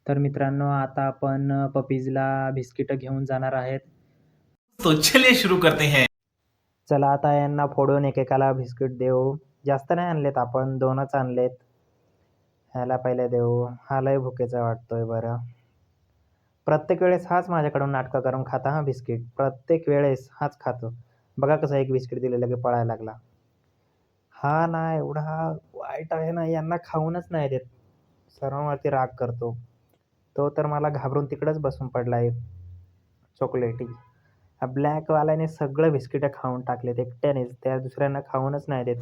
तर मित्रांनो, आता आपण पपीजला बिस्किटं घेऊन जाणार आहेत. तो चलिए शुरू करते हैं. चला आता यांना फोडून एकेकाला बिस्किट देऊ. जास्त नाही आणलेत आपण, 2च आणलेत. ह्याला पहिले देऊ. हा लय भुकेचा वाटतोय बरं. प्रत्येक वेळेस हाच माझ्याकडून नाटकं करून खाता हा बिस्किट. प्रत्येक वेळेस हाच खातो. बघा कसं एक बिस्किट दिलं लगे पळायला लागला. हा ना एवढा वाईट आहे ना, यांना खाऊनच नाही देत. सर्वांवरती राग करतो. तो तर मला घाबरून तिकडंच बसून पडलाय चॉकलेटी. हा ब्लॅकवाल्याने सगळं बिस्किटं खाऊन टाकलेत एकट्यानेच. त्या दुसऱ्यांना खाऊनच नाही देत.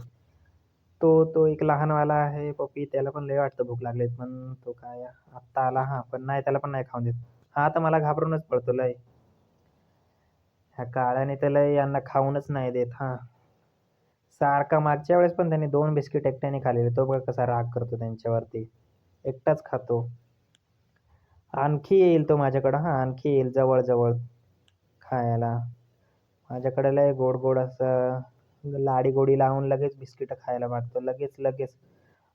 तो एक लहानवाला आहे पपी, त्याला पण लय वाटतं भूक लागलीत. पण तो काय आत्ता आला हा, पण नाही त्याला पण नाही खाऊन देत. हा तर मला घाबरूनच पळतो लय. ह्या काळ्याने तर लय यांना खाऊनच नाही देत हां. सारखा मागच्या वेळेस पण त्याने 2 बिस्किट एकट्याने खाल्लेले. तो बघ कसा राग करतो त्यांच्यावरती. एकटाच खातो. आणखी येईल तो माझ्याकडं हां, आणखी येईल जवळ-जवळ खायला. माझ्याकडे लय गोड-गोड असं लाडी-गोडी लावून लगेच बिस्किटं खायला मागतो. लगेच.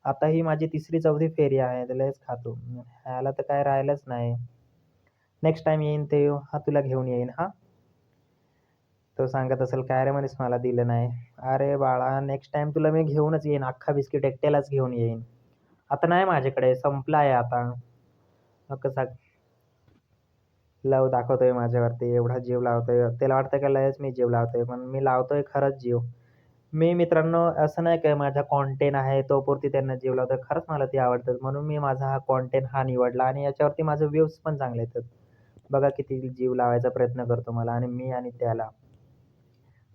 आता ही माझी 3री-4थी फेरी आहे. तर लयच खातो. ह्याला तर काय राहिलंच नाही. नेक्स्ट टाईम येईन ते हा तुला घेऊन येईन हां. तो सांगत असेल, "काय रे म्हणे मला दिलं नाही." अरे बाळा, नेक्स्ट टाईम तुला मी घेऊनच येईन. अख्खा बिस्किट एकट्यालाच घेऊन येईन. आता नाही माझ्याकडे, संपला आहे आता. मग कसा लव दाखवतोय माझ्यावरती, एवढा जीव लावतोय. त्याला वाटतं की लयच मी जीव लावतोय, पण मी लावतोय खरंच जीव. मी मित्रांनो असं नाही की माझा कंटेंट आहे तोपुरती त्यांना जीव लावतोय. खरंच मला ते आवडतात म्हणून मी माझा हा कंटेंट हा निवडला आणि याच्यावरती माझे व्ह्यूज पण चांगले येतात. बघा किती जीव लावायचा प्रयत्न करतो मला आणि मी आणि त्याला.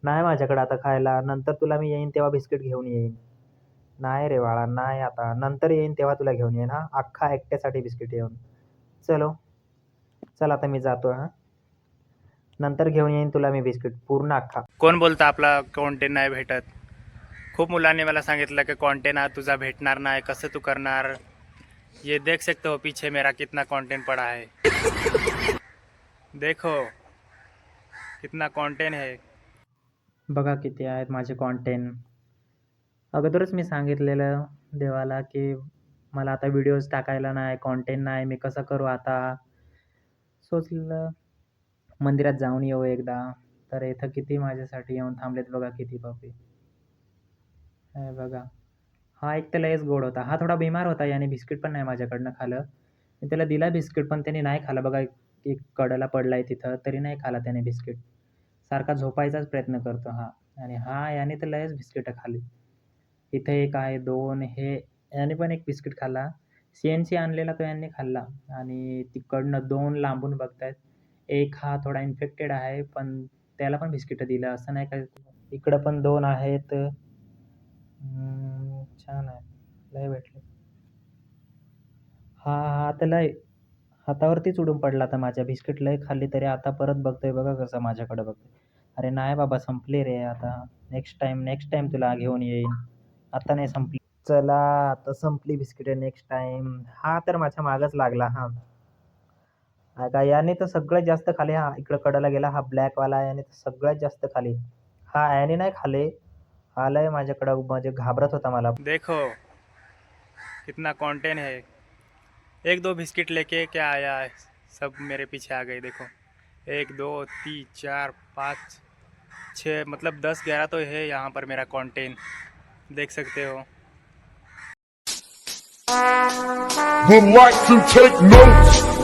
नाही माझ्याकडे आता खायला. नंतर तुला मी येईन तेव्हा बिस्किट घेऊन येईन. नाही रे बाळा, नाही आता. नंतर येईन तेव्हा तुला घेऊन येईन हां. अख्खा एकट्यासाठी बिस्किट घेऊन. चलो. चल आता मी जातो हां. नंतर घेऊन येईन तुला मी बिस्किट पूर्ण अख्खा. कोण बोलतं आपला कॉन्टेंट नाही भेटत? खूप मुलांनी मला सांगितलं की कॉन्टेंट हा तुझा भेटणार नाही, कसं तू करणार? ये देख सकते हो पीछे मेरा कितना कंटेंट पड़ा है. देखो कितना कंटेंट है. बघा किती आहेत माझे कंटेंट. अगोदरच मी सांगितलेलं देवाला की मला आता व्हिडिओज टाकायला नाही, कंटेंट नाही. मी कसं करू आता? सोचलं मंदिरात जाऊन येऊ एकदा. तर इथं किती माझ्यासाठी येऊन थांबलेत बघा किती पपी. हे बघा. हा एक तर लयच गोड होता. हा थोडा बिमार होता. याने बिस्किट पण नाही माझ्याकडनं खाल्लं. मी त्याला दिला बिस्किट पण त्याने नाही खाल्लं. बघा एक कडेला पडलाय तिथं, तरी नाही खाल्ला त्याने बिस्किट. सारखा झोपायचाच प्रयत्न करतो हा. आणि हा याने तर लयच बिस्किटं खाल्ली. इथे 1 आहे, 2 हे याने पण 1 बिस्किट खाल्ला. CNC आणलेला तो यांनी खाल्ला आणि तिकडनं 2 लांबून बघतायत. 1 हा थोडा इन्फेक्टेड आहे, पण त्याला पण बिस्किटं दिलं. असं नाही का इकडं पण 2 आहेत. छान आहे. लय भेटले. हा तर लय हातावरतीच उडून पडला आता माझ्या. बिस्किट लय खाल्ली तरी आता परत बघतोय बघा कसं माझ्याकडे बघतोय. अरे नाही बाबा संपली रे आता. नेक्स्ट टाईम तुला घेऊन येईन. आता नाही संपली. चला आता संपली बिस्किटं नेक्स्ट टाईम. हा तर माझ्या मागच लागला हां. आता याने तर सगळ्यात जास्त खाल्ले. हा इकडं कडेला गेला हा ब्लॅकवाला याने तर सगळ्यात जास्त खाल्ली. हा याने नाही खाल्ले. हा लय माझ्याकडं म्हणजे घाबरत होता मला. देखो कितना कंटेंट है. 1-2 बिस्किट लेके क्या आया है, सब मेरे पीछे आ गए. देखो 1 2 3 4 5 6 मतलब 10-11 तो है यहाँ पर मेरा कंटेंट, देख सकते हो. Would like to take notes.